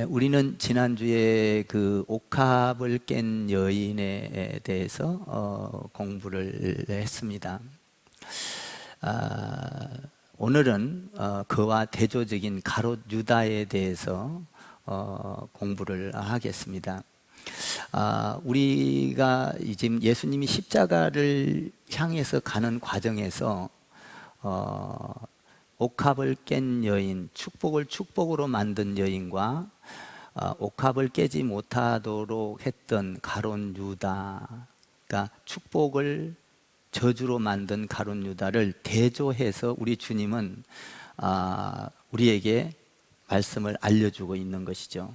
우리는 지난주에 그 옥합을 깬 여인에 대해서 공부를 했습니다. 오늘은 그와 대조적인 가롯 유다에 대해서 공부를 하겠습니다. 우리가 지금 예수님이 십자가를 향해서 가는 과정에서 옥합을 깬 여인, 축복을 축복으로 만든 여인과 옥합을 깨지 못하도록 했던 가롯 유다가 축복을 저주로 만든 가롯 유다를 대조해서 우리 주님은 우리에게 말씀을 알려주고 있는 것이죠.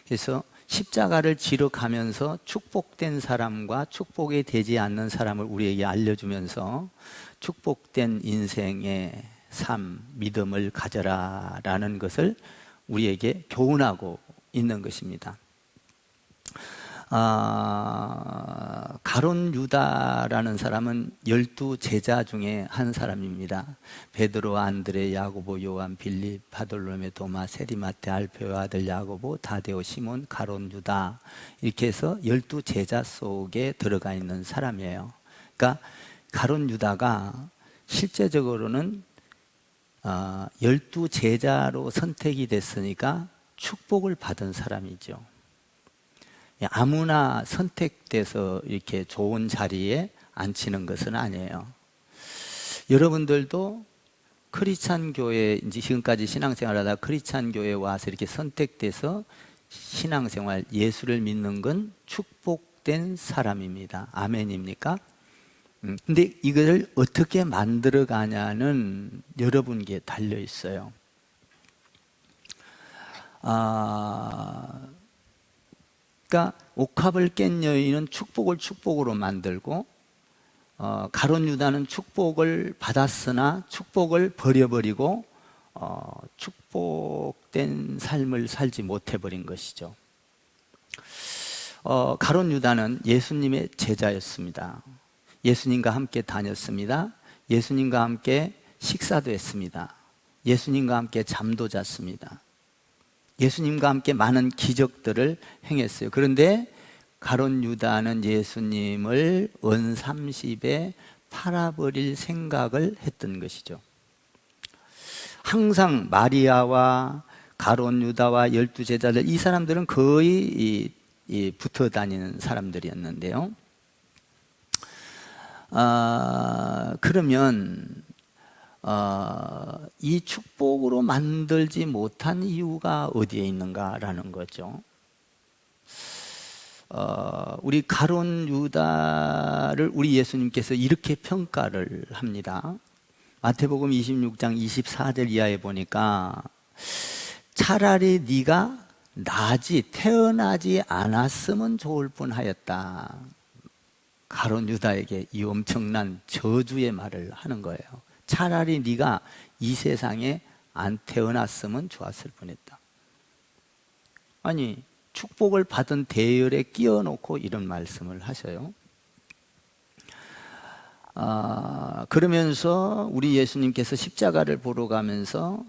그래서 십자가를 지러 가면서 축복된 사람과 축복이 되지 않는 사람을 우리에게 알려주면서 축복된 인생의 삶, 믿음을 가져라 라는 것을 우리에게 교훈하고 있는 것입니다. 가롯 유다라는 사람은 12 제자 중에 한 사람입니다. 베드로, 안드레, 야고보, 요한, 빌립, 바돌로메, 도마, 세리마테, 알페오 아들 야고보, 다데오, 시몬, 가롯 유다, 이렇게 해서 12 제자 속에 들어가 있는 사람이에요. 그러니까 가롯 유다가 실제적으로는 12 제자로 선택이 됐으니까 축복을 받은 사람이죠. 아무나 선택돼서 이렇게 좋은 자리에 앉히는 것은 아니에요. 여러분들도 크리스찬 교회, 이제 지금까지 신앙생활 하다가 크리스찬 교회에 와서 이렇게 선택돼서 신앙생활, 예수를 믿는 건 축복된 사람입니다. 아멘입니까? 근데 이걸 어떻게 만들어 가냐는 여러분께 달려 있어요. 그러니까 옥합을 깬 여인은 축복을 축복으로 만들고 가롯 유다는 축복을 받았으나 축복을 버려버리고 축복된 삶을 살지 못해버린 것이죠. 가롯 유다는 예수님의 제자였습니다. 예수님과 함께 다녔습니다. 예수님과 함께 식사도 했습니다. 예수님과 함께 잠도 잤습니다. 예수님과 함께 많은 기적들을 행했어요. 그런데 가롯 유다는 예수님을 은 30에 팔아버릴 생각을 했던 것이죠. 항상 마리아와 가롯 유다와 12 제자들, 이 사람들은 거의 붙어 다니는 사람들이었는데요. 그러면 이 축복으로 만들지 못한 이유가 어디에 있는가라는 거죠. 우리 가롯 유다를 우리 예수님께서 이렇게 평가를 합니다. 마태복음 26장 24절 이하에 보니까 차라리 네가 태어나지 않았으면 좋을 뻔하였다. 가롯 유다에게 이 엄청난 저주의 말을 하는 거예요. 차라리 네가 이 세상에 안 태어났으면 좋았을 뻔했다. 아니, 축복을 받은 대열에 끼워놓고 이런 말씀을 하셔요. 그러면서 우리 예수님께서 십자가를 보러 가면서,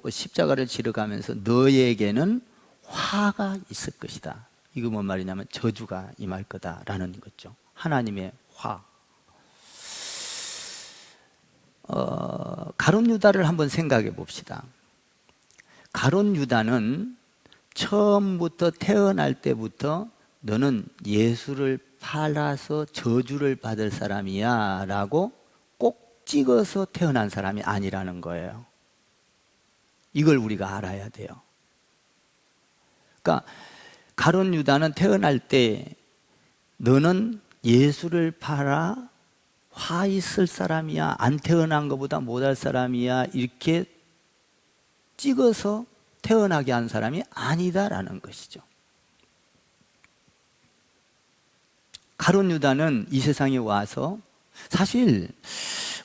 십자가를 지러 가면서 너에게는 화가 있을 것이다. 이거 뭔 말이냐면 저주가 임할 거다라는 거죠. 하나님의 화. 가롯 유다를 한번 생각해 봅시다. 가롯 유다는 처음부터 태어날 때부터 너는 예수를 팔아서 저주를 받을 사람이야 라고 꼭 찍어서 태어난 사람이 아니라는 거예요. 이걸 우리가 알아야 돼요. 그러니까 가롯 유다는 태어날 때 너는 예수를 팔아 화 있을 사람이야, 안 태어난 것보다 못할 사람이야, 이렇게 찍어서 태어나게 한 사람이 아니다라는 것이죠. 가롯 유다는 이 세상에 와서, 사실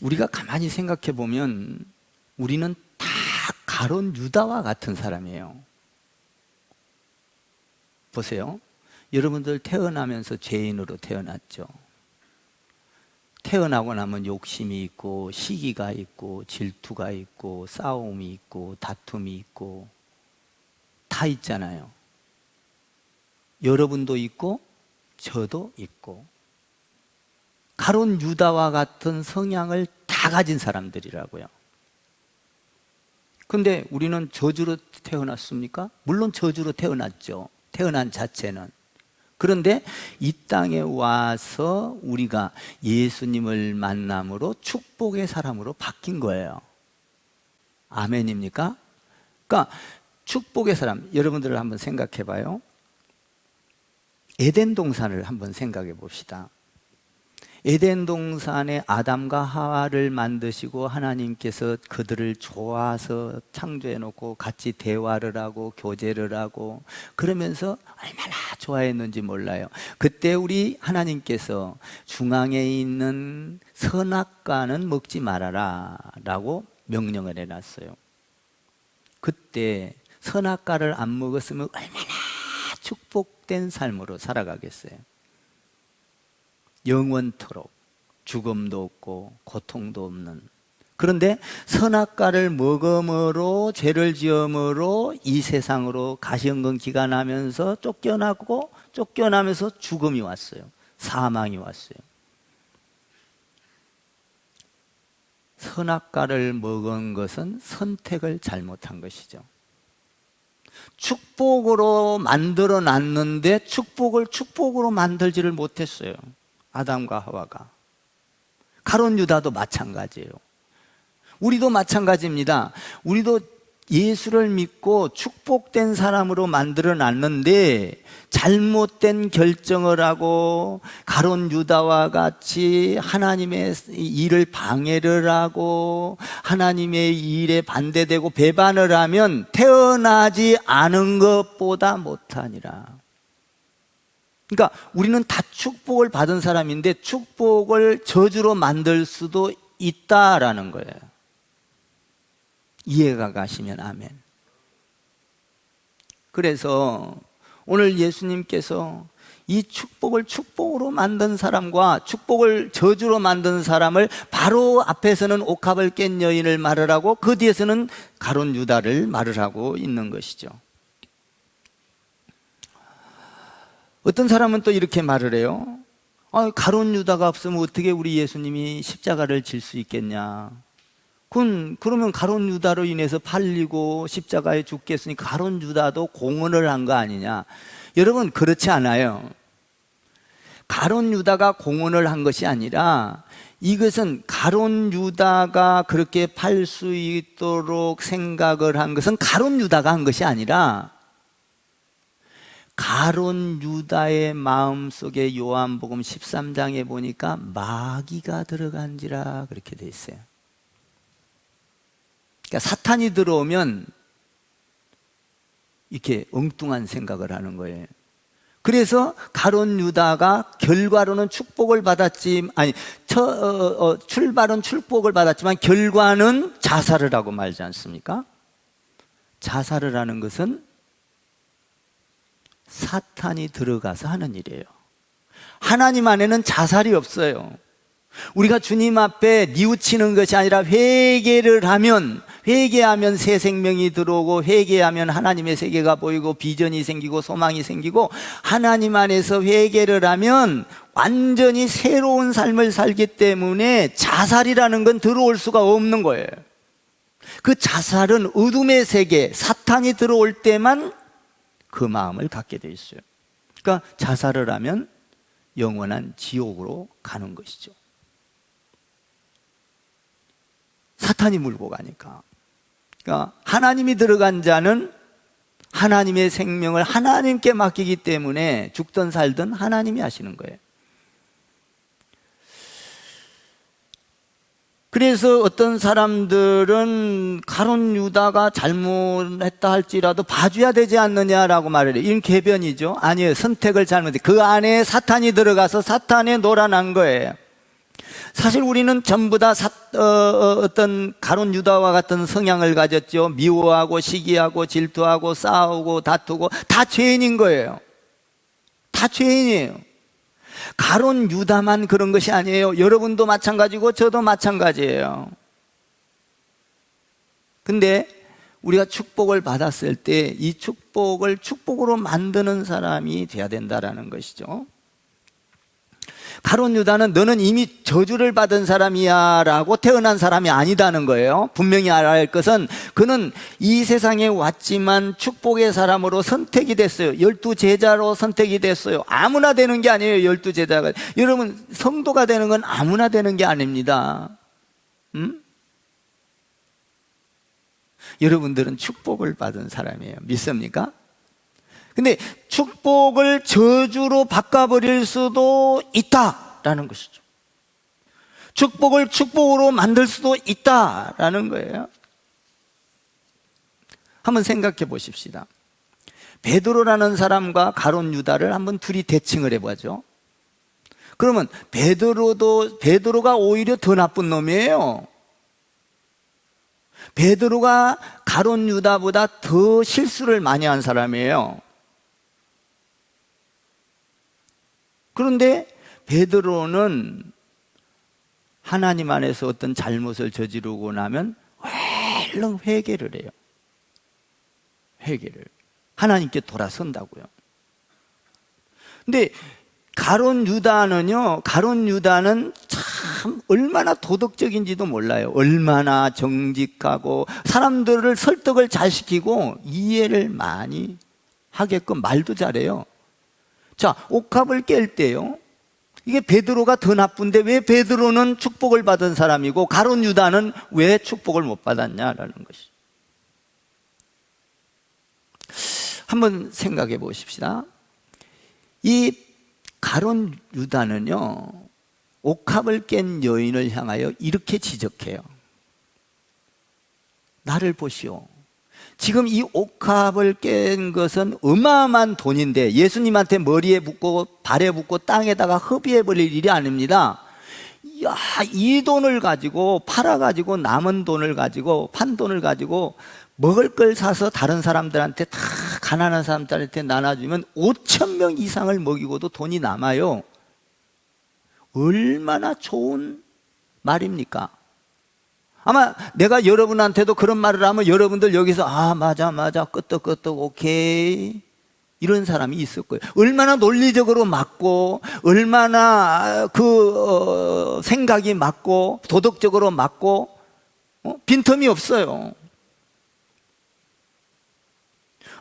우리가 가만히 생각해 보면 우리는 다 가롯 유다와 같은 사람이에요. 보세요. 여러분들 태어나면서 죄인으로 태어났죠. 태어나고 나면 욕심이 있고 시기가 있고 질투가 있고 싸움이 있고 다툼이 있고 다 있잖아요. 여러분도 있고 저도 있고 가룟 유다와 같은 성향을 다 가진 사람들이라고요. 근데 우리는 저주로 태어났습니까? 물론 저주로 태어났죠. 태어난 자체는. 그런데 이 땅에 와서 우리가 예수님을 만남으로 축복의 사람으로 바뀐 거예요. 아멘입니까? 그러니까 축복의 사람, 여러분들 한번 생각해 봐요. 에덴 동산을 한번 생각해 봅시다. 에덴 동산에 아담과 하와를 만드시고 하나님께서 그들을 좋아서 창조해 놓고 같이 대화를 하고 교제를 하고 그러면서 얼마나 좋아했는지 몰라요. 그때 우리 하나님께서 중앙에 있는 선악과는 먹지 말아라 라고 명령을 해놨어요. 그때 선악과를 안 먹었으면 얼마나 축복된 삶으로 살아가겠어요. 영원토록 죽음도 없고 고통도 없는. 그런데 선악과를 먹음으로 죄를 지음으로 이 세상으로 가시연금 기간하면서 쫓겨나면서 죽음이 왔어요. 사망이 왔어요. 선악과를 먹은 것은 선택을 잘못한 것이죠. 축복으로 만들어 놨는데 축복을 축복으로 만들지를 못했어요. 아담과 하와가. 가룟 유다도 마찬가지예요. 우리도 마찬가지입니다. 우리도 예수를 믿고 축복된 사람으로 만들어 놨는데 잘못된 결정을 하고 가룟 유다와 같이 하나님의 일을 방해를 하고 하나님의 일에 반대되고 배반을 하면 태어나지 않은 것보다 못하니라. 그러니까 우리는 다 축복을 받은 사람인데 축복을 저주로 만들 수도 있다라는 거예요. 이해가 가시면 아멘. 그래서 오늘 예수님께서 이 축복을 축복으로 만든 사람과 축복을 저주로 만든 사람을 바로 앞에서는 옥합을 깬 여인을 말을 하고 그 뒤에서는 가룟 유다를 말을 하고 있는 것이죠. 어떤 사람은 또 이렇게 말을 해요. 가룟 유다가 없으면 어떻게 우리 예수님이 십자가를 질 수 있겠냐. 그러면 가룟 유다로 인해서 팔리고 십자가에 죽겠으니까 가룟 유다도 공헌을 한 거 아니냐. 여러분, 그렇지 않아요. 가룟 유다가 공헌을 한 것이 아니라 이것은 가룟 유다가 그렇게 팔 수 있도록 생각을 한 것은 가룟 유다가 한 것이 아니라 가룟 유다의 마음속에 요한복음 13장에 보니까 마귀가 들어간지라 그렇게 돼 있어요. 그러니까 사탄이 들어오면 이렇게 엉뚱한 생각을 하는 거예요. 그래서 가룟 유다가 결과로는 축복을 받았지, 출발은 축복을 받았지만 결과는 자살을 하고 말지 않습니까? 자살을 하는 것은 사탄이 들어가서 하는 일이에요. 하나님 안에는 자살이 없어요. 우리가 주님 앞에 뉘우치는 것이 아니라 회개하면 새 생명이 들어오고 회개하면 하나님의 세계가 보이고 비전이 생기고 소망이 생기고 하나님 안에서 회개를 하면 완전히 새로운 삶을 살기 때문에 자살이라는 건 들어올 수가 없는 거예요. 그 자살은 어둠의 세계, 사탄이 들어올 때만 그 마음을 갖게 돼 있어요. 그러니까 자살을 하면 영원한 지옥으로 가는 것이죠. 사탄이 물고 가니까. 그러니까 하나님이 들어간 자는 하나님의 생명을 하나님께 맡기기 때문에 죽든 살든 하나님이 하시는 거예요. 그래서 어떤 사람들은 가룟 유다가 잘못했다 할지라도 봐줘야 되지 않느냐라고 말을 해요. 이건 궤변이죠. 아니에요. 선택을 잘못해. 그 안에 사탄이 들어가서 사탄에 놀아난 거예요. 사실 우리는 전부 다 어떤 가룟 유다와 같은 성향을 가졌죠. 미워하고 시기하고 질투하고 싸우고 다투고 다 죄인인 거예요. 다 죄인이에요. 가룟 유다만 그런 것이 아니에요. 여러분도 마찬가지고 저도 마찬가지예요. 근데 우리가 축복을 받았을 때 이 축복을 축복으로 만드는 사람이 돼야 된다라는 것이죠. 가룟 유다는 너는 이미 저주를 받은 사람이야 라고 태어난 사람이 아니다는 거예요. 분명히 알아야 할 것은 그는 이 세상에 왔지만 축복의 사람으로 선택이 됐어요. 12제자로 선택이 됐어요. 아무나 되는 게 아니에요. 12제자가. 여러분, 성도가 되는 건 아무나 되는 게 아닙니다. 여러분들은 축복을 받은 사람이에요. 믿습니까? 근데 축복을 저주로 바꿔버릴 수도 있다라는 것이죠. 축복을 축복으로 만들 수도 있다라는 거예요. 한번 생각해 보십시다. 베드로라는 사람과 가룟 유다를 한번 둘이 대칭을 해보죠. 그러면 베드로가 오히려 더 나쁜 놈이에요. 베드로가 가룟 유다보다 더 실수를 많이 한 사람이에요. 그런데 베드로는 하나님 안에서 어떤 잘못을 저지르고 나면 얼른 회개를 해요. 회개를. 하나님께 돌아선다고요. 근데 가룟 유다는 참 얼마나 도덕적인지도 몰라요. 얼마나 정직하고 사람들을 설득을 잘 시키고 이해를 많이 하게끔 말도 잘해요. 자, 옥합을 깰 때요, 이게 베드로가 더 나쁜데 왜 베드로는 축복을 받은 사람이고 가룟 유다는 왜 축복을 못 받았냐라는 것이. 한번 생각해 보십시다. 이 가룟 유다는요, 옥합을 깬 여인을 향하여 이렇게 지적해요. 나를 보시오. 지금 이 옥합을 깬 것은 어마어마한 돈인데 예수님한테 머리에 붓고 발에 붓고 땅에다가 허비해버릴 일이 아닙니다. 야, 이 돈을 가지고 팔아가지고 남은 돈을 가지고 판 돈을 가지고 먹을 걸 사서 다른 사람들한테 다 가난한 사람들한테 나눠주면 5,000명 이상을 먹이고도 돈이 남아요. 얼마나 좋은 말입니까? 아마 내가 여러분한테도 그런 말을 하면 여러분들 여기서 맞아 끄떡끄떡 오케이 이런 사람이 있을 거예요. 얼마나 논리적으로 맞고 얼마나 생각이 맞고 도덕적으로 맞고 빈틈이 없어요.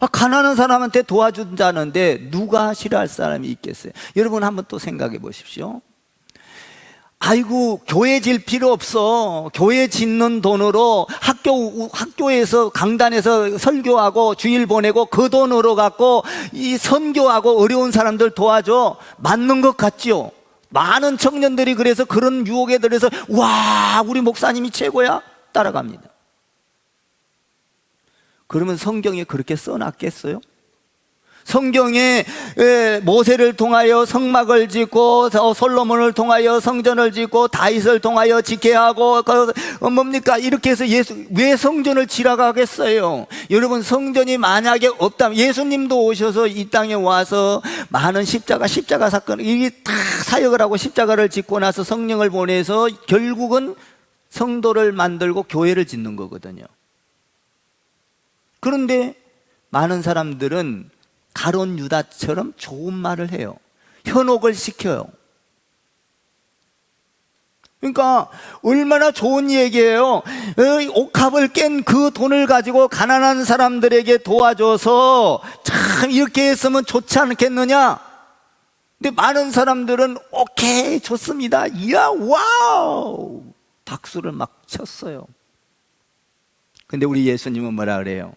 가난한 사람한테 도와준다는데 누가 싫어할 사람이 있겠어요? 여러분 한번 또 생각해 보십시오. 아이고, 교회 질 필요 없어. 교회 짓는 돈으로 학교에서 강단에서 설교하고 주일 보내고 그 돈으로 갖고 이 선교하고 어려운 사람들 도와줘. 맞는 것 같지요? 많은 청년들이 그래서 그런 유혹에 들어서 와, 우리 목사님이 최고야 따라갑니다. 그러면 성경에 그렇게 써놨겠어요? 성경에 모세를 통하여 성막을 짓고 솔로몬을 통하여 성전을 짓고 다윗을 통하여 지게 하고 뭡니까? 이렇게 해서 왜 성전을 지나가겠어요? 여러분, 성전이 만약에 없다면 예수님도 오셔서 이 땅에 와서 많은 십자가 사건 이게 다 사역을 하고 십자가를 짓고 나서 성령을 보내서 결국은 성도를 만들고 교회를 짓는 거거든요. 그런데 많은 사람들은 가룟 유다처럼 좋은 말을 해요. 현혹을 시켜요. 그러니까 얼마나 좋은 얘기예요. 옥합을 깬 그 돈을 가지고 가난한 사람들에게 도와줘서 참 이렇게 했으면 좋지 않겠느냐. 근데 많은 사람들은 오케이 좋습니다, 이야 와우 박수를 막 쳤어요. 근데 우리 예수님은 뭐라 그래요?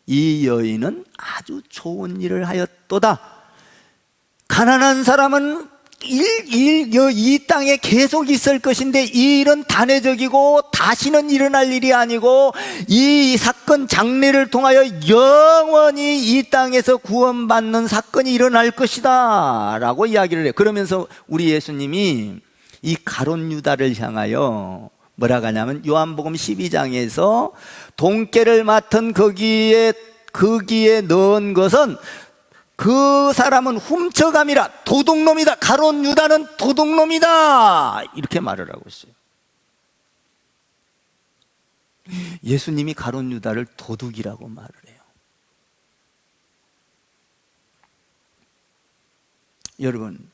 이 여인은 아주 좋은 일을 하였도다. 가난한 사람은 이 땅에 계속 있을 것인데 이 일은 단회적이고 다시는 일어날 일이 아니고 이 사건 장례를 통하여 영원히 이 땅에서 구원받는 사건이 일어날 것이다 라고 이야기를 해요. 그러면서 우리 예수님이 이 가룟 유다를 향하여 뭐라고 하냐면 요한복음 12장에서 돈깨를 맡은 거기에 넣은 것은 그 사람은 훔쳐감이라, 도둑놈이다. 가룟 유다는 도둑놈이다. 이렇게 말을 하고 있어요. 예수님이 가룟 유다를 도둑이라고 말을 해요. 여러분,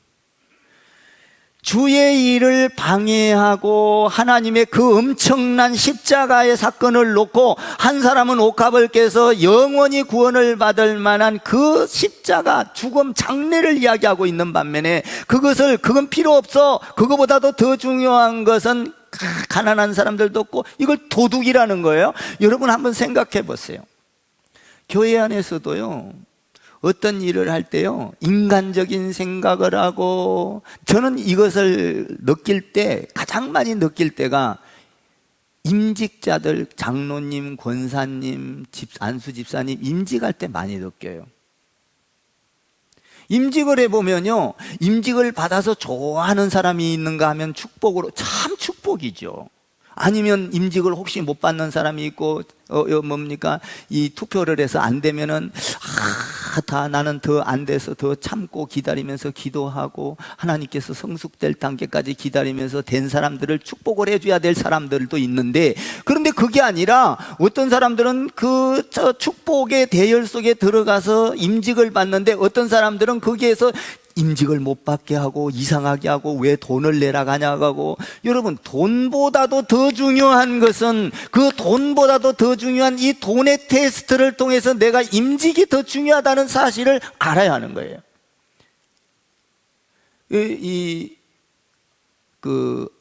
주의 일을 방해하고 하나님의 그 엄청난 십자가의 사건을 놓고 한 사람은 옥합을 깨서 영원히 구원을 받을 만한 그 십자가 죽음 장례를 이야기하고 있는 반면에 그건 필요 없어, 그거보다도 더 중요한 것은 가난한 사람들도 없고, 이걸 도둑이라는 거예요. 여러분 한번 생각해 보세요. 교회 안에서도요, 어떤 일을 할 때요, 인간적인 생각을 하고, 저는 이것을 느낄 때, 가장 많이 느낄 때가 임직자들, 장로님, 권사님, 안수 집사님 임직할 때 많이 느껴요. 임직을 해보면요, 임직을 받아서 좋아하는 사람이 있는가 하면 축복으로, 참 축복이죠. 아니면 임직을 혹시 못 받는 사람이 있고, 이 투표를 해서 안 되면은, 나는 더 안 돼서 더 참고 기다리면서 기도하고, 하나님께서 성숙될 단계까지 기다리면서 된 사람들을 축복을 해줘야 될 사람들도 있는데, 그런데 그게 아니라 어떤 사람들은 저 축복의 대열 속에 들어가서 임직을 받는데, 어떤 사람들은 거기에서 임직을 못 받게 하고 이상하게 하고 왜 돈을 내라 가냐고 하고. 여러분, 돈보다도 더 중요한 것은, 그 돈보다도 더 중요한 이 돈의 테스트를 통해서 내가 임직이 더 중요하다는 사실을 알아야 하는 거예요.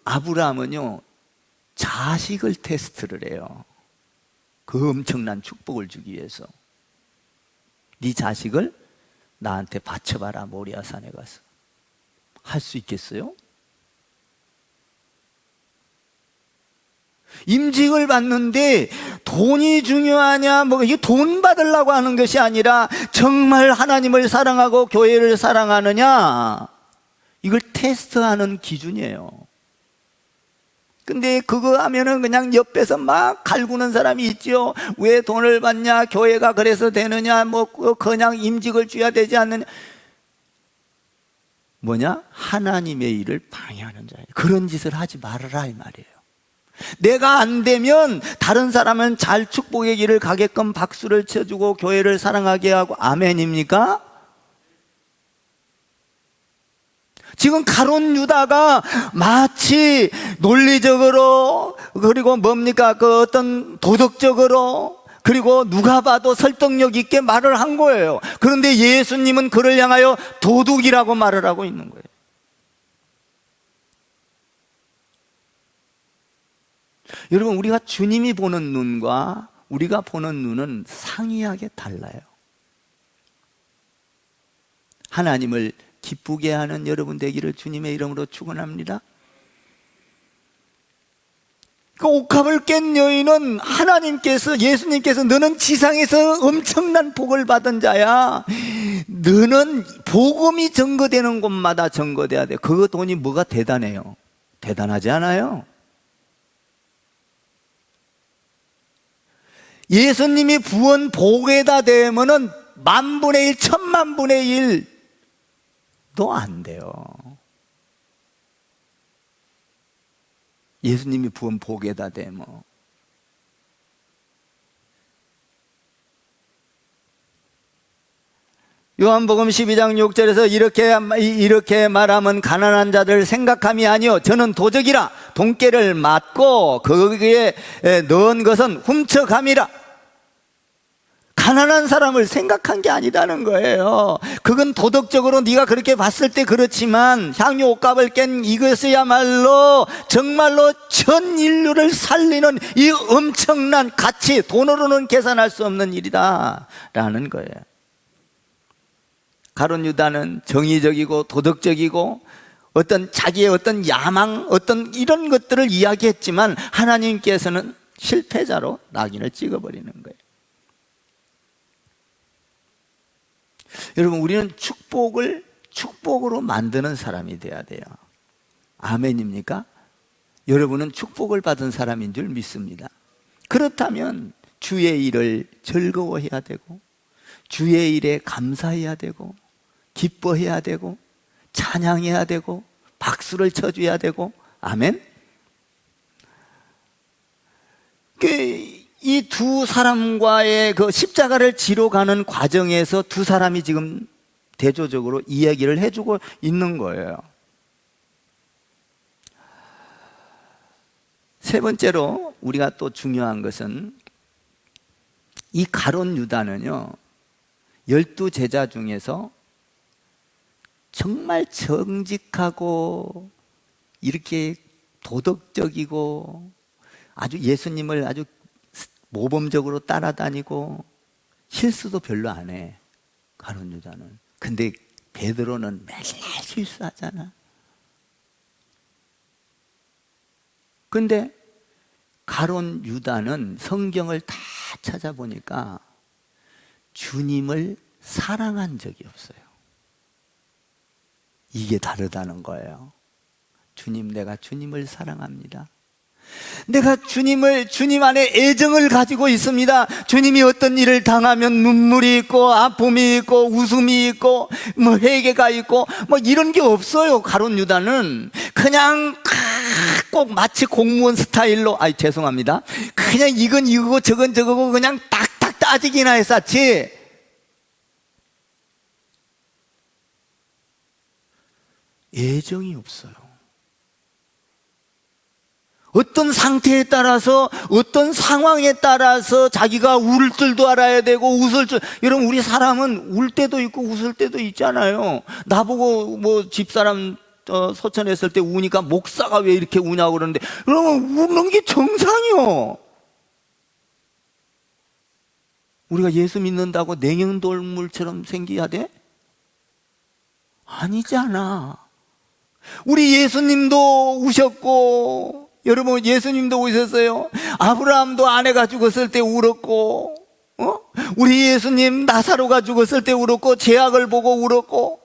아브라함은요, 자식을 테스트를 해요. 그 엄청난 축복을 주기 위해서. 네 자식을 나한테 바쳐봐라, 모리아산에 가서. 할 수 있겠어요? 임직을 받는데 돈이 중요하냐, 이게 돈 받으려고 하는 것이 아니라 정말 하나님을 사랑하고 교회를 사랑하느냐, 이걸 테스트하는 기준이에요. 근데 그거 하면은 그냥 옆에서 막 갈구는 사람이 있죠. 왜 돈을 받냐, 교회가 그래서 되느냐, 그냥 임직을 줘야 되지 않느냐. 하나님의 일을 방해하는 자예요. 그런 짓을 하지 말아라, 이 말이에요. 내가 안 되면 다른 사람은 잘 축복의 길을 가게끔 박수를 쳐주고 교회를 사랑하게 하고. 아멘입니까? 지금 가룟 유다가 마치 논리적으로, 그리고 어떤 도덕적으로, 그리고 누가 봐도 설득력 있게 말을 한 거예요. 그런데 예수님은 그를 향하여 도둑이라고 말을 하고 있는 거예요. 여러분, 우리가 주님이 보는 눈과 우리가 보는 눈은 상이하게 달라요. 하나님을 기쁘게 하는 여러분 되기를 주님의 이름으로 축원합니다. 그 옥합을 깬 여인은 예수님께서 너는 지상에서 엄청난 복을 받은 자야. 너는 복음이 증거되는 곳마다 증거돼야 돼. 그 돈이 뭐가 대단해요? 대단하지 않아요? 예수님이 부은 복에다 대면은 10,000분의 1, 10,000,000분의 1도 안 돼요. 예수님이 부은 복에다 대면. 요한복음 12장 6절에서 이렇게 말하면 가난한 자들 생각함이 아니요 저는 도적이라 돈깨를 맞고 거기에 넣은 것은 훔쳐감이라. 가난한 사람을 생각한 게 아니다는 거예요. 그건 도덕적으로 네가 그렇게 봤을 때 그렇지만 향유 옥합을 깬 이것이야말로 정말로 전 인류를 살리는 이 엄청난 가치, 돈으로는 계산할 수 없는 일이다 라는 거예요. 가룟 유다는 정의적이고 도덕적이고 자기의 어떤 야망, 이런 것들을 이야기했지만 하나님께서는 실패자로 낙인을 찍어버리는 거예요. 여러분, 우리는 축복으로 만드는 사람이 돼야 돼요. 아멘입니까? 여러분은 축복을 받은 사람인 줄 믿습니다. 그렇다면 주의 일을 즐거워해야 되고, 주의 일에 감사해야 되고, 기뻐해야 되고, 찬양해야 되고, 박수를 쳐줘야 되고. 아멘? 이 두 사람과의 그 십자가를 지러 가는 과정에서 두 사람이 지금 대조적으로 이야기를 해주고 있는 거예요. 세 번째로 우리가 또 중요한 것은 이 가룟 유다는요, 12 제자 중에서 정말 정직하고 이렇게 도덕적이고 아주 예수님을 아주 모범적으로 따라다니고 실수도 별로 안 해, 가룟 유다는. 근데 베드로는 맨날 실수하잖아. 근데 가룟 유다는 성경을 다 찾아보니까 주님을 사랑한 적이 없어요. 이게 다르다는 거예요. 내가 주님을 사랑합니다. 내가 주님 안에 애정을 가지고 있습니다. 주님이 어떤 일을 당하면 눈물이 있고 아픔이 있고 웃음이 있고 뭐 회개가 있고 뭐 이런 게 없어요. 가룟 유다는 그냥 꼭 마치 공무원 스타일로, 죄송합니다, 그냥 이건 이거고 저건 저거고 그냥 딱딱 따지기나 했었지, 애정이 없어요. 어떤 상태에 따라서, 어떤 상황에 따라서 자기가 울 줄도 알아야 되고 웃을 줄. 여러분, 우리 사람은 울 때도 있고 웃을 때도 있잖아요. 나보고 뭐 집사람 소천했을 때 우니까 목사가 왜 이렇게 우냐고 그러는데, 여러분, 우는 게 정상이요. 우리가 예수 믿는다고 냉행돌물처럼 생겨야 돼? 아니잖아. 우리 예수님도 우셨고, 여러분, 예수님도 우셨어요. 아브라함도 아내가 죽었을 때 울었고, 우리 예수님 나사로가 죽었을 때 울었고, 죄악을 보고 울었고,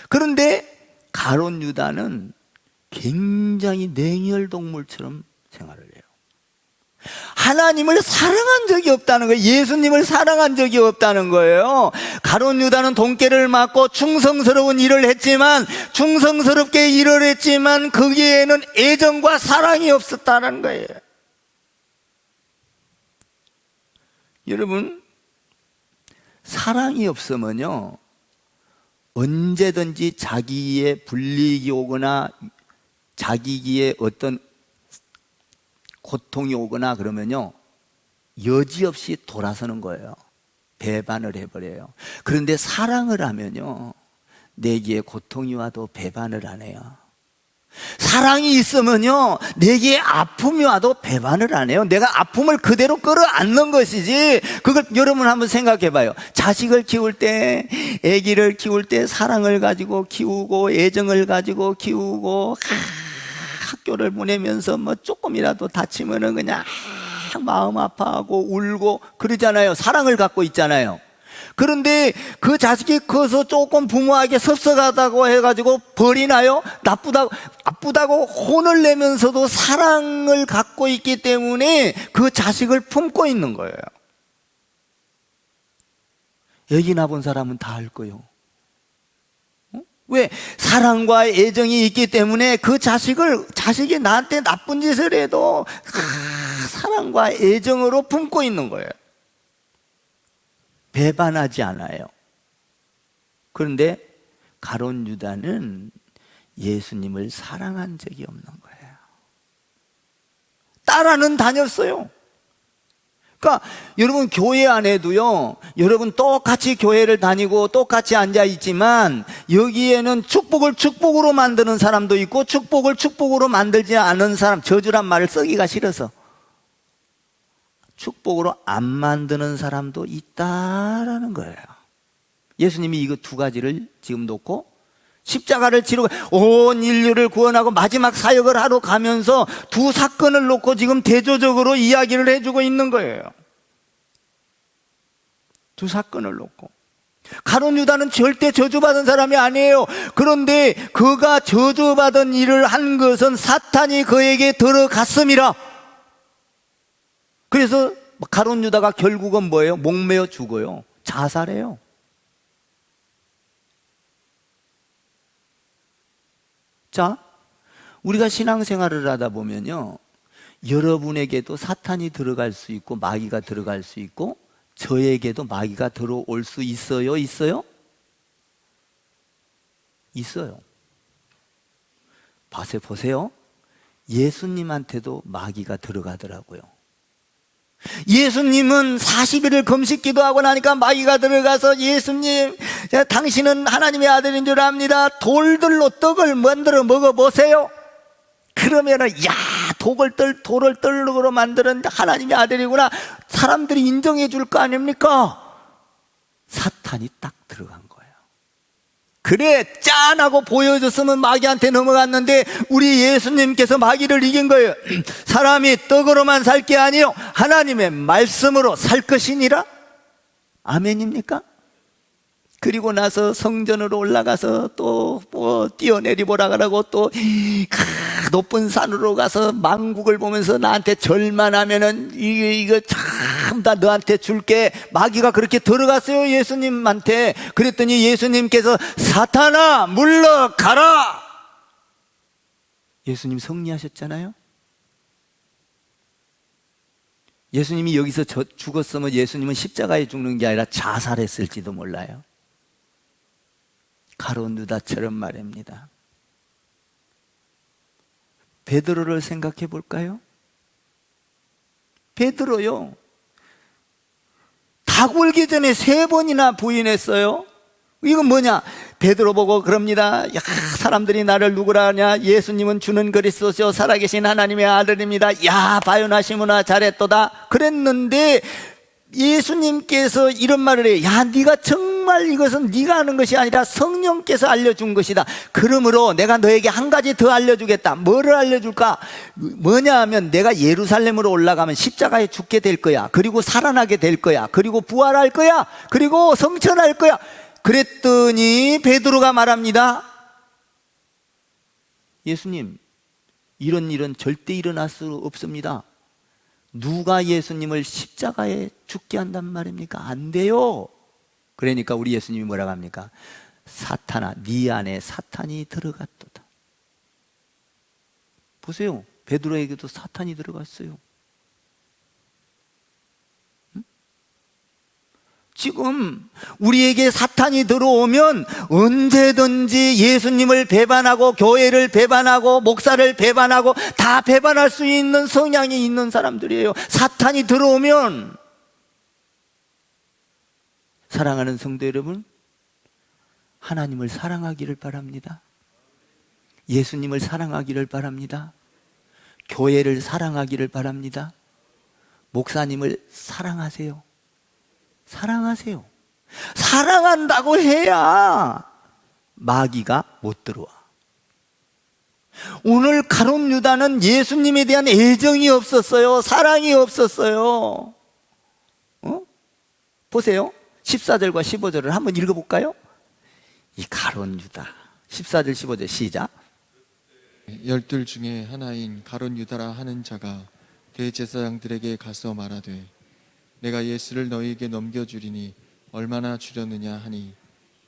그런데 가룟 유다는 굉장히 냉혈동물처럼 생활을 해요. 하나님을 사랑한 적이 없다는 거예요. 예수님을 사랑한 적이 없다는 거예요. 가룟 유다는 돈깨를 맞고 충성스러운 일을 했지만, 충성스럽게 일을 했지만 거기에는 애정과 사랑이 없었다는 거예요. 여러분, 사랑이 없으면요, 언제든지 자기의 불이익이 오거나 자기의 어떤 고통이 오거나 그러면요, 여지없이 돌아서는 거예요. 배반을 해버려요. 그런데 사랑을 하면요, 내게 고통이 와도 배반을 안 해요. 사랑이 있으면요, 내게 아픔이 와도 배반을 안 해요. 내가 아픔을 그대로 끌어안는 것이지. 그걸 여러분 한번 생각해 봐요. 자식을 키울 때, 아기를 키울 때 사랑을 가지고 키우고 애정을 가지고 키우고, 학교를 보내면서 뭐 조금이라도 다치면은 그냥 마음 아파하고 울고 그러잖아요. 사랑을 갖고 있잖아요. 그런데 그 자식이 커서 조금 부모에게 섭섭하다고 해가지고 버리나요? 나쁘다고 혼을 내면서도 사랑을 갖고 있기 때문에 그 자식을 품고 있는 거예요. 애기 낳은 사람은 다 알 거예요. 왜? 사랑과 애정이 있기 때문에 그 자식이 나한테 나쁜 짓을 해도 사랑과 애정으로 품고 있는 거예요. 배반하지 않아요. 그런데 가룟 유다는 예수님을 사랑한 적이 없는 거예요. 따라는 다녔어요. 그러니까 여러분, 교회 안에도요, 여러분 똑같이 교회를 다니고 똑같이 앉아있지만 여기에는 축복을 축복으로 만드는 사람도 있고 축복을 축복으로 만들지 않은 사람, 저주란 말을 쓰기가 싫어서 축복으로 안 만드는 사람도 있다라는 거예요. 예수님이 이거 두 가지를 지금 놓고 십자가를 지르고 온 인류를 구원하고 마지막 사역을 하러 가면서 두 사건을 놓고 지금 대조적으로 이야기를 해주고 있는 거예요. 두 사건을 놓고. 가룟 유다는 절대 저주받은 사람이 아니에요. 그런데 그가 저주받은 일을 한 것은 사탄이 그에게 들어갔음이라. 그래서 가룟 유다가 결국은 뭐예요? 목매어 죽어요. 자살해요. 자, 우리가 신앙생활을 하다 보면요, 여러분에게도 사탄이 들어갈 수 있고 마귀가 들어갈 수 있고 저에게도 마귀가 들어올 수 있어요? 있어요? 있어요. 보세요. 예수님한테도 마귀가 들어가더라고요. 예수님은 40일을 금식 기도하고 나니까 마귀가 들어가서, 예수님, 당신은 하나님의 아들인 줄 압니다. 돌들로 떡을 만들어 먹어보세요. 그러면은, 야, 돌을 떡으로 만드는 하나님의 아들이구나, 사람들이 인정해 줄 거 아닙니까? 사탄이 딱 들어간 거예요. 그래, 짠하고 보여줬으면 마귀한테 넘어갔는데 우리 예수님께서 마귀를 이긴 거예요. 사람이 떡으로만 살 게 아니요 하나님의 말씀으로 살 것이니라. 아멘입니까? 그리고 나서 성전으로 올라가서 또 뛰어내리 보라 그러고, 또 높은 산으로 가서 망국을 보면서 나한테 절만 하면은 이거 참 다 너한테 줄게. 마귀가 그렇게 들어갔어요, 예수님한테. 그랬더니 예수님께서 사탄아 물러가라. 예수님 승리하셨잖아요. 예수님이 여기서 죽었으면 예수님은 십자가에 죽는 게 아니라 자살했을지도 몰라요. 가룟 유다처럼 말입니다. 베드로를 생각해 볼까요? 베드로요, 닭 울기 전에 3번이나 부인했어요. 이건 뭐냐? 베드로 보고 그럽니다. 야, 사람들이 나를 누구라 하냐? 예수님은 주는 그리스도시요 살아계신 하나님의 아들입니다. 야, 바요나 시므나 잘했도다. 그랬는데 예수님께서 이런 말을 해요. 야, 네가 정말 이것은 네가 하는 것이 아니라 성령께서 알려준 것이다. 그러므로 내가 너에게 한 가지 더 알려주겠다. 뭐를 알려줄까? 뭐냐 하면, 내가 예루살렘으로 올라가면 십자가에 죽게 될 거야. 그리고 살아나게 될 거야. 그리고 부활할 거야. 그리고 성천할 거야. 그랬더니 베드로가 말합니다. 예수님, 이런 일은 절대 일어날 수 없습니다. 누가 예수님을 십자가에 죽게 한단 말입니까? 안 돼요. 그러니까 우리 예수님이 뭐라고 합니까? 사탄아, 네 안에 사탄이 들어갔도다. 보세요, 베드로에게도 사탄이 들어갔어요. 지금 우리에게 사탄이 들어오면 언제든지 예수님을 배반하고 교회를 배반하고 목사를 배반하고 다 배반할 수 있는 성향이 있는 사람들이에요. 사탄이 들어오면, 사랑하는 성도 여러분, 하나님을 사랑하기를 바랍니다. 예수님을 사랑하기를 바랍니다. 교회를 사랑하기를 바랍니다. 목사님을 사랑하세요. 사랑하세요. 사랑한다고 해야 마귀가 못 들어와. 오늘 가룟 유다는 예수님에 대한 애정이 없었어요. 사랑이 없었어요. 보세요, 14절과 15절을 한번 읽어볼까요? 이 가룟 유다, 14절 15절 시작. 12 중에 하나인 가룟 유다라 하는 자가 대제사장들에게 가서 말하되, 내가 예수를 너희에게 넘겨주리니 얼마나 주려느냐 하니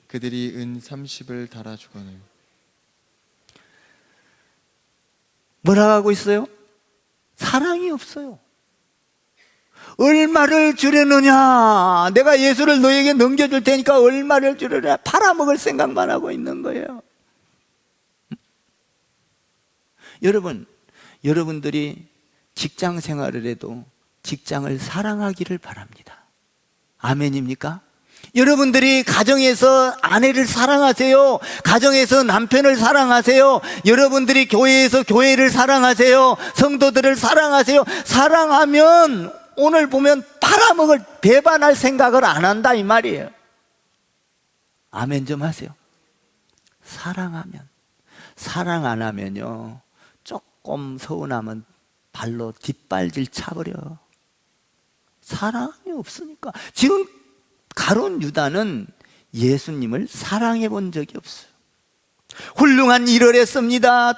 그들이 은 30을 달아 주거늘. 뭐라고 하고 있어요? 사랑이 없어요. 얼마를 주려느냐? 내가 예수를 너희에게 넘겨줄 테니까 얼마를 주려냐? 팔아먹을 생각만 하고 있는 거예요. 여러분들이 직장 생활을 해도 직장을 사랑하기를 바랍니다. 아멘입니까? 여러분들이 가정에서 아내를 사랑하세요. 가정에서 남편을 사랑하세요. 여러분들이 교회에서 교회를 사랑하세요. 성도들을 사랑하세요. 사랑하면 오늘 보면 팔아먹을, 배반할 생각을 안 한다 이 말이에요. 아멘 좀 하세요. 사랑 안 하면요, 조금 서운하면 발로 뒷발질 차버려. 사랑이 없으니까. 지금 가룟 유다는 예수님을 사랑해 본 적이 없어요. 훌륭한 일을 했습니다.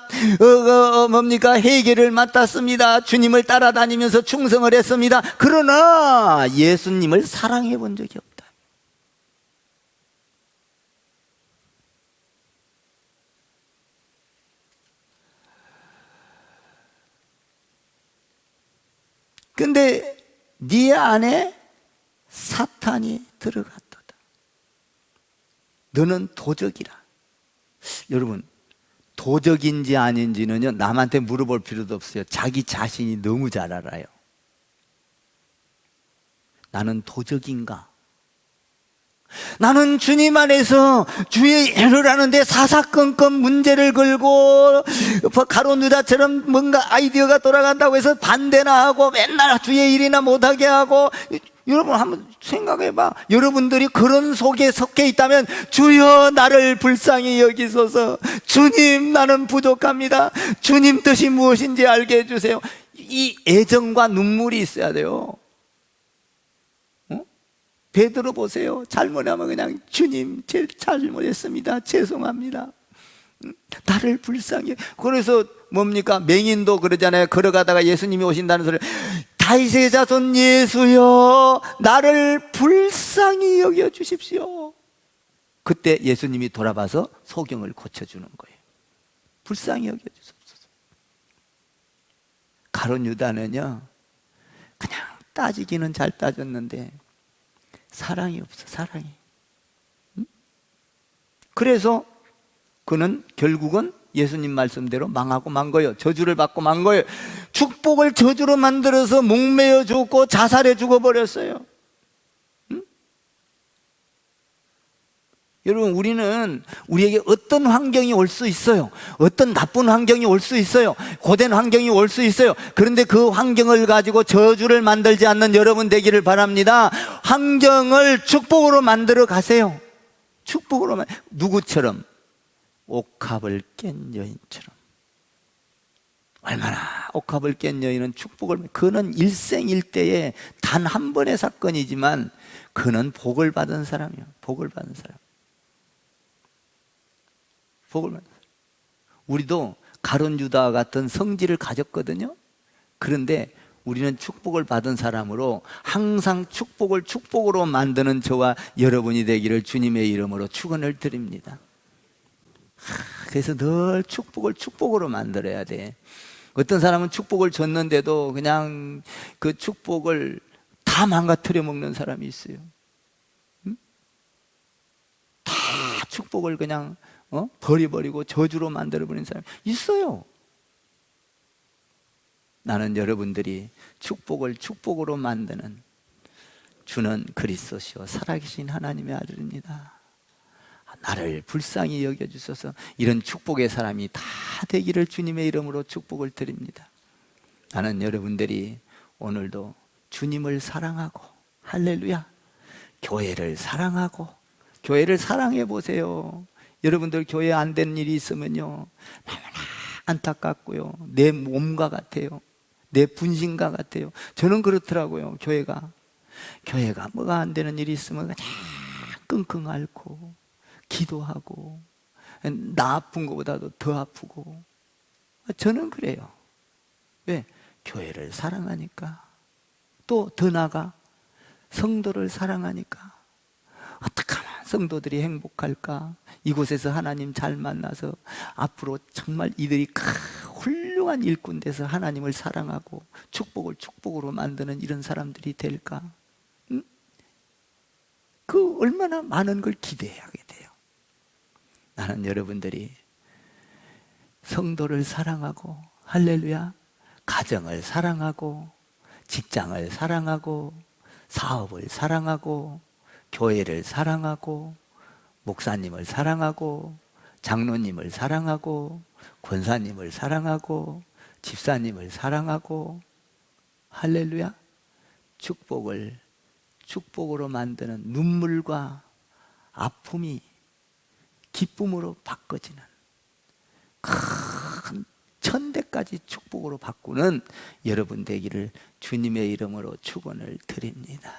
회개를 맡았습니다. 주님을 따라다니면서 충성을 했습니다. 그러나 예수님을 사랑해 본 적이 없다. 근데 네 안에 사탄이 들어갔도다. 너는 도적이라. 여러분, 도적인지 아닌지는요, 남한테 물어볼 필요도 없어요. 자기 자신이 너무 잘 알아요. 나는 도적인가? 나는 주님 안에서 주의 일을 하는데 사사건건 문제를 걸고 가룟 유다처럼 뭔가 아이디어가 돌아간다고 해서 반대나 하고 맨날 주의 일이나 못하게 하고. 여러분 한번 생각해봐. 여러분들이 그런 속에 섞여 있다면 주여 나를 불쌍히 여기소서. 주님 나는 부족합니다. 주님 뜻이 무엇인지 알게 해주세요. 이 애정과 눈물이 있어야 돼요. 베드로 보세요. 잘못하면 그냥 주님 제일 잘못했습니다. 죄송합니다. 나를 불쌍히. 그래서 뭡니까? 맹인도 그러잖아요. 걸어가다가 예수님이 오신다는 소리. 다윗의 자손 예수여 나를 불쌍히 여겨주십시오. 그때 예수님이 돌아봐서 소경을 고쳐주는 거예요. 불쌍히 여겨주십시오. 가룟 유다는요, 그냥 따지기는 잘 따졌는데 사랑이 없어. 사랑이. 그래서 그는 결국은 예수님 말씀대로 망하고 만 거예요. 저주를 받고 만 거예요. 축복을 저주로 만들어서 목매어 죽고 자살해 죽어버렸어요. 여러분, 우리에게 어떤 환경이 올 수 있어요. 어떤 나쁜 환경이 올 수 있어요. 고된 환경이 올 수 있어요. 그런데 그 환경을 가지고 저주를 만들지 않는 여러분 되기를 바랍니다. 환경을 축복으로 만들어 가세요. 축복으로. 누구처럼? 옥합을 깬 여인처럼. 얼마나 옥합을 깬 여인은 축복을, 그는 일생일대에 단 한 번의 사건이지만 그는 복을 받은 사람이에요. 복을 받은 사람. 복을 받은 사람. 우리도 가룟 유다와 같은 성질을 가졌거든요. 그런데 우리는 축복을 받은 사람으로 항상 축복을 축복으로 만드는 저와 여러분이 되기를 주님의 이름으로 축원을 드립니다. 그래서 늘 축복을 축복으로 만들어야 돼. 어떤 사람은 축복을 줬는데도 그냥 그 축복을 다 망가뜨려 먹는 사람이 있어요. 다 축복을 그냥 버려버리고 저주로 만들어버리는 사람이 있어요. 나는 여러분들이 축복을 축복으로 만드는 주는 그리스도시요 살아계신 하나님의 아들입니다. 나를 불쌍히 여겨주셔서 이런 축복의 사람이 다 되기를 주님의 이름으로 축복을 드립니다. 나는 여러분들이 오늘도 주님을 사랑하고, 할렐루야, 교회를 사랑하고, 교회를 사랑해 보세요. 여러분들 교회 안 되는 일이 있으면요, 너무나 안타깝고요, 내 몸과 같아요. 내 분신과 같아요. 저는 그렇더라고요. 교회가 뭐가 안 되는 일이 있으면 그냥 끙끙 앓고 기도하고 나 아픈 것보다도 더 아프고. 저는 그래요. 왜? 교회를 사랑하니까. 또 더 나아가 성도를 사랑하니까. 어떻게 하면 성도들이 행복할까? 이곳에서 하나님 잘 만나서 앞으로 정말 이들이 훌륭한 일꾼 돼서 하나님을 사랑하고 축복을 축복으로 만드는 이런 사람들이 될까? 응? 그 얼마나 많은 걸 기대하게 돼요. 나는 여러분들이 성도를 사랑하고, 할렐루야, 가정을 사랑하고, 직장을 사랑하고, 사업을 사랑하고, 교회를 사랑하고, 목사님을 사랑하고, 장로님을 사랑하고, 권사님을 사랑하고, 집사님을 사랑하고, 할렐루야, 축복을 축복으로 만드는 눈물과 아픔이 기쁨으로 바꿔지는 큰 천대까지 축복으로 바꾸는 여러분 되기를 주님의 이름으로 축원을 드립니다.